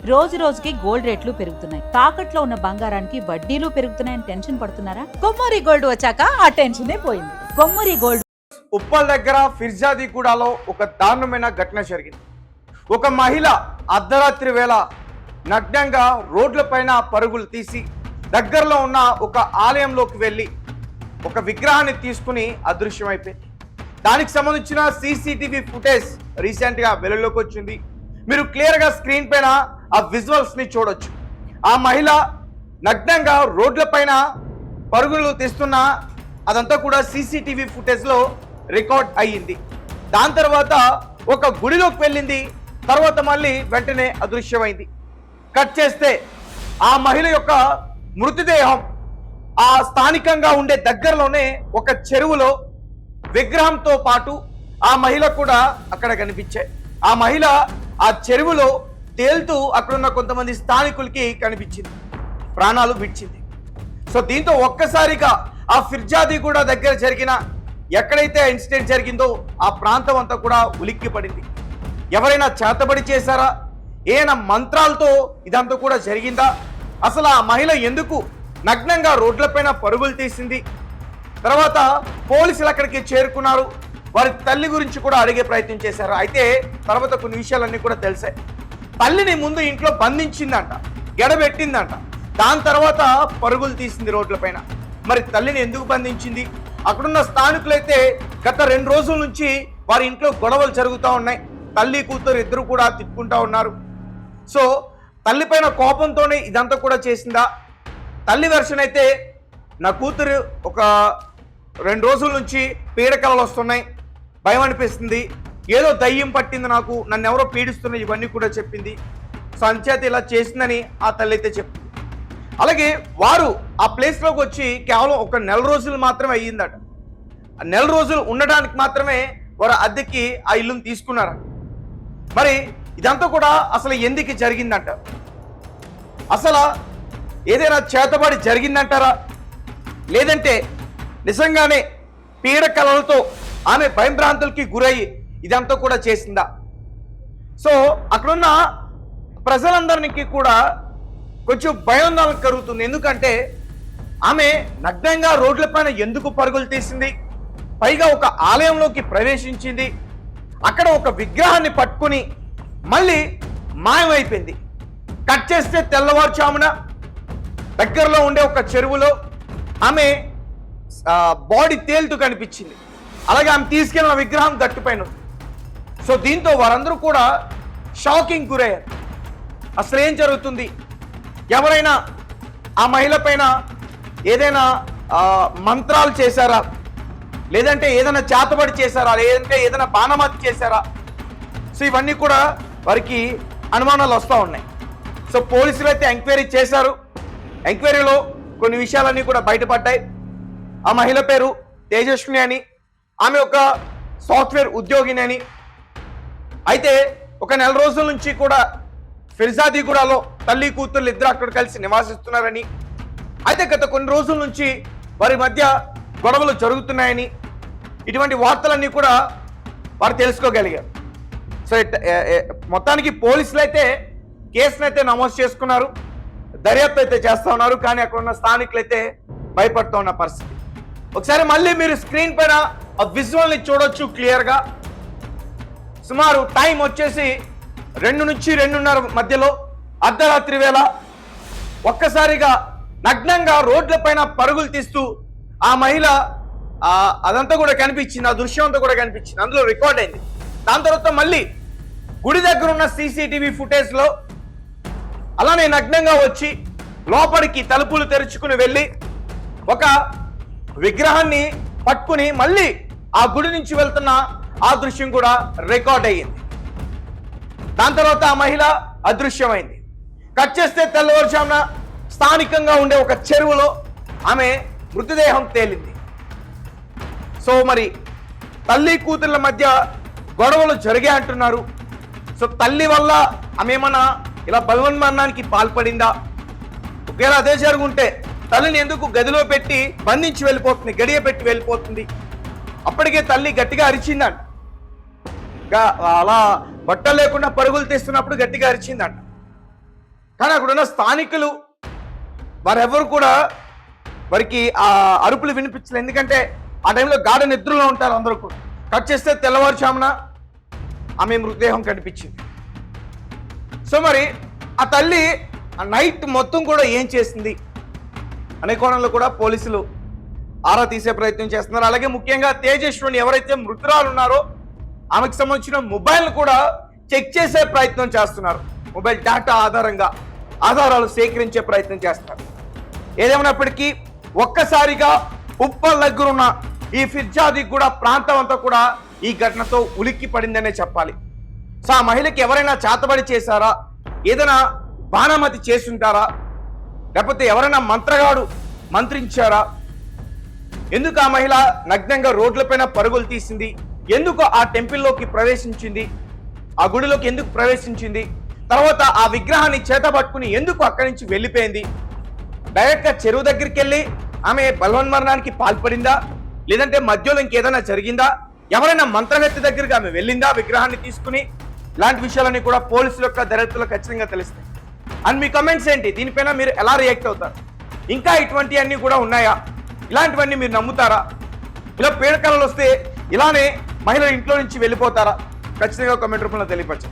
రోజు రోజుకి గోల్డ్ రేట్లు పెరుగుతున్నాయి. తాకట్లో ఉన్న బంగారానికి వడ్డీలు పెరుగుతున్నాయని టెన్షన్ పడుతున్నారా? కొమ్మూరి గోల్డ్ వచ్చాక ఆ టెన్షనే పోయింది. కొమ్మూరి గోల్డ్. ఉప్పల్ దగ్గర ఫిర్జాదిగూడలో ఒక దారుణమైన ఘటన జరిగింది. ఒక మహిళ అర్ధరాత్రి వేళ నగ్నంగా రోడ్లపైన పరుగులు తీసి దగ్గరలో ఉన్న ఒక ఆలయంలోకి వెళ్ళి ఒక విగ్రహాన్ని తీసుకుని అదృశ్యమైపోయింది. దానికి సంబంధించిన సీసీటీవీ ఫుటేజ్ రీసెంట్గా వెలుగులోకి వచ్చింది. మీరు క్లియర్గా స్క్రీన్ పైన ఆ విజువల్స్ని చూడొచ్చు. ఆ మహిళ నగ్నంగా రోడ్లపైన పరుగులు తీస్తున్న అదంతా కూడా సీసీటీవీ ఫుటేజ్లో రికార్డ్ అయ్యింది. దాని తర్వాత ఒక గుడిలోకి వెళ్ళింది. తర్వాత మళ్ళీ వెంటనే అదృశ్యమైంది. కట్ చేస్తే ఆ మహిళ యొక్క మృతదేహం ఆ స్థానికంగా ఉండే దగ్గరలోనే ఒక చెరువులో విగ్రహంతో పాటు ఆ మహిళ కూడా అక్కడ కనిపించాయి. ఆ మహిళ ఆ చెరువులో తేలుతూ అక్కడున్న కొంతమంది స్థానికులకి కనిపించింది, ప్రాణాలు విడిచింది. సో దీంతో ఒక్కసారిగా ఆ ఫిర్జాదిగూడ దగ్గర జరిగిన ఎక్కడైతే ఇన్సిడెంట్ జరిగిందో ఆ ప్రాంతం అంతా కూడా ఉలిక్కి పడింది. ఎవరైనా చేతబడి చేశారా? ఏమైనా మంత్రాలతో ఇదంతా కూడా జరిగిందా? అసలు ఆ మహిళ ఎందుకు నగ్నంగా రోడ్లపైన పరుగులు తీసింది? తర్వాత పోలీసులు అక్కడికి చేరుకున్నారు. వారి తల్లి గురించి కూడా అడిగే ప్రయత్నం చేశారు. అయితే తర్వాత కొన్ని విషయాలన్నీ కూడా తెలిసాయి. తల్లిని ముందు ఇంట్లో బంధించిందంట, గెడబెట్టిందంట. దాని తర్వాత పరుగులు తీసింది రోడ్లపైన. మరి తల్లిని ఎందుకు బంధించింది? అక్కడున్న స్థానికులైతే గత 2 రోజుల నుంచి వారి ఇంట్లో గొడవలు జరుగుతూ ఉన్నాయి. తల్లి కూతురు ఇద్దరు కూడా తిట్టుకుంటా ఉన్నారు. సో తల్లిపైన కోపంతోనే ఇదంతా కూడా చేసిందా? తల్లి వెర్షన్ అయితే నా కూతురు ఒక 2 రోజుల నుంచి పీడకలలు వస్తున్నాయి, భయం అనిపిస్తుంది, ఏదో దయ్యం పట్టింది, నాకు నన్ను ఎవరో పీడిస్తున్నాయి, ఇవన్నీ కూడా చెప్పింది. సో అంచేత ఇలా చేసిందని ఆ తల్లి అయితే చెప్పింది. అలాగే వారు ఆ ప్లేస్లోకి వచ్చి కేవలం ఒక 1 రోజులు మాత్రమే అయ్యిందట. ఆ 1 రోజులు ఉండడానికి మాత్రమే వారు అద్దెకి ఆ ఇల్లును తీసుకున్నారట. మరి ఇదంతా కూడా అసలు ఎందుకు జరిగిందంట? అసలు ఏదైనా చేతబడి జరిగిందంటారా? లేదంటే నిజంగానే పీడకలలతో ఆమె భయభ్రాంతులకి గురయ్యి ఇదంతా కూడా చేసిందా? సో అక్కడున్న ప్రజలందరికీ కూడా కొంచెం భయాందోళన కలుగుతుంది. ఎందుకంటే ఆమె నగ్నంగా రోడ్లపైన ఎందుకు పరుగులు తీసింది? పైగా ఒక ఆలయంలోకి ప్రవేశించింది, అక్కడ ఒక విగ్రహాన్ని పట్టుకుని మళ్ళీ మాయమైపోయింది. కట్ చేస్తే తెల్లవారుజామున దగ్గరలో ఉండే ఒక చెరువులో ఆమె బాడీ తేలుతూ కనిపించింది. అలాగే ఆమె తీసుకెళ్ళిన విగ్రహం గట్టుపైన. సో దీంతో వారందరూ కూడా షాకింగ్ గురయ్యారు. అసలు ఏం జరుగుతుంది? ఎవరైనా ఆ మహిళ పైన ఏదైనా మంత్రాలు చేశారా? లేదంటే ఏదైనా చేతబడి చేశారా? లేదంటే ఏదైనా బాణమతి చేశారా? సో ఇవన్నీ కూడా వారికి అనుమానాలు వస్తూ ఉన్నాయి. సో పోలీసులు అయితే ఎంక్వైరీ చేశారు. ఎంక్వైరీలో కొన్ని విషయాలన్నీ కూడా బయటపడ్డాయి. ఆ మహిళ పేరు తేజస్విని అని, ఆమె ఒక సాఫ్ట్వేర్ ఉద్యోగిని అని. అయితే ఒక 1 రోజుల నుంచి కూడా ఫిర్జాదిగూడలో తల్లి కూతుర్లు ఇద్దరు అక్కడ కలిసి నివాసిస్తున్నారని, అయితే గత కొన్ని రోజుల నుంచి వారి మధ్య గొడవలు జరుగుతున్నాయని, ఇటువంటి వార్తలన్నీ కూడా వారు తెలుసుకోగలిగారు. సో మొత్తానికి పోలీసులు అయితే కేసును అయితే నమోదు చేసుకున్నారు, దర్యాప్తు అయితే చేస్తూ ఉన్నారు. కానీ అక్కడ ఉన్న స్థానికులు అయితే భయపడుతూ ఉన్న పరిస్థితి. ఒకసారి మళ్ళీ మీరు స్క్రీన్ పైన ఆ విజువల్ని చూడొచ్చు క్లియర్గా. సుమారు టైం వచ్చేసి 2 నుంచి 2:30 మధ్యలో అర్ధరాత్రి వేళ ఒక్కసారిగా నగ్నంగా రోడ్లపైన పరుగులు తీస్తూ ఆ మహిళ అదంతా కూడా కనిపించింది, ఆ దృశ్యం అంతా కూడా కనిపించింది, అందులో రికార్డ్ అయింది. దాని తర్వాత మళ్ళీ గుడి దగ్గర ఉన్న సీసీటీవీ ఫుటేజ్లో అలానే నగ్నంగా వచ్చి లోపలికి తలుపులు తెరుచుకుని వెళ్ళి ఒక విగ్రహాన్ని పట్టుకుని మళ్ళీ ఆ గుడి నుంచి వెళ్తున్న ఆ దృశ్యం కూడా రికార్డ్ అయ్యింది. దాని తర్వాత ఆ మహిళ అదృశ్యమైంది. కట్ చేస్తే తెల్లవారుజామున స్థానికంగా ఉండే ఒక చెరువులో ఆమె మృతదేహం తేలింది. సో మరి తల్లి కూతుర్ల మధ్య గొడవలు జరిగాయి అంటున్నారు. సో తల్లి వల్ల ఆమె ఏమన్నా ఇలా బలవన్మరణానికి పాల్పడిందా? ఒకవేళ అదే జరుగుంటే తల్లిని ఎందుకు గదిలో పెట్టి బంధించి వెళ్ళిపోతుంది, గడియ పెట్టి వెళ్ళిపోతుంది? అప్పటికే తల్లి గట్టిగా అరిచిందంట. అలా బట్టలు లేకుండా పరుగులు తీస్తున్నప్పుడు గట్టిగా అరిచిందంట. కానీ అక్కడ ఉన్న స్థానికులు వారెవరు కూడా వారికి ఆ అరుపులు వినిపించలేదు. ఎందుకంటే ఆ టైంలో గాఢ నిద్రలో ఉంటారు అందరూ కూడా. కట్ చేస్తే తెల్లవారుజామున ఆమె మృతదేహం కనిపించింది. సో మరి ఆ తల్లి ఆ నైట్ మొత్తం కూడా ఏం చేసింది అనే కోణంలో కూడా పోలీసులు ఆరా తీసే ప్రయత్నం చేస్తున్నారు. అలాగే ముఖ్యంగా తేజస్విని ఎవరైతే మృతురాలు ఉన్నారో ఆమెకు సంబంధించిన మొబైల్ కూడా చెక్ చేసే ప్రయత్నం చేస్తున్నారు. మొబైల్ డేటా ఆధారంగా ఆధారాలు సేకరించే ప్రయత్నం చేస్తారు. ఏదేమైనప్పటికీ ఒక్కసారిగా ఉప్పల్ దగ్గరున్న ఈ ఫిర్జాది కూడా ప్రాంతం అంతా కూడా ఈ ఘటనతో ఉలిక్కి పడిందనే చెప్పాలి. సో ఆ మహిళకి ఎవరైనా చేతబడి చేశారా, ఏదైనా బాణమతి చేసుంటారా, లేకపోతే ఎవరైనా మంత్రగాడు మంత్రించారా, ఎందుకు ఆ మహిళ నగ్నంగా రోడ్లపైన పరుగులు తీసింది, ఎందుకు ఆ టెంపుల్లోకి ప్రవేశించింది, ఆ గుడిలోకి ఎందుకు ప్రవేశించింది, తర్వాత ఆ విగ్రహాన్ని చేతబట్టుకుని ఎందుకు అక్కడి నుంచి వెళ్ళిపోయింది, డైరెక్ట్ గా చెరువు దగ్గరికి వెళ్ళి ఆమె బలవన్మరణానికి పాల్పడిందా, లేదంటే మధ్యలో ఇంకేదైనా జరిగిందా, ఎవరైనా మంత్రగత్తి దగ్గరికి ఆమె వెళ్ళిందా విగ్రహాన్ని తీసుకుని, ఇలాంటి విషయాలన్నీ కూడా పోలీసుల యొక్క దర్యాప్తులో ఖచ్చితంగా తెలుస్తాయి. అండ్ మీ కమెంట్స్ ఏంటి, దీనిపైన మీరు ఎలా రియాక్ట్ అవుతారు? ఇంకా ఇటువంటివన్నీ కూడా ఉన్నాయా? ఇలాంటివన్నీ మీరు నమ్ముతారా? ఇలా పీడకలలు వస్తే ఇలానే మహిళలు ఇంట్లో నుంచి వెళ్ళిపోతారా? ఖచ్చితంగా కామెంట్ రూపంలో తెలియపరచండి.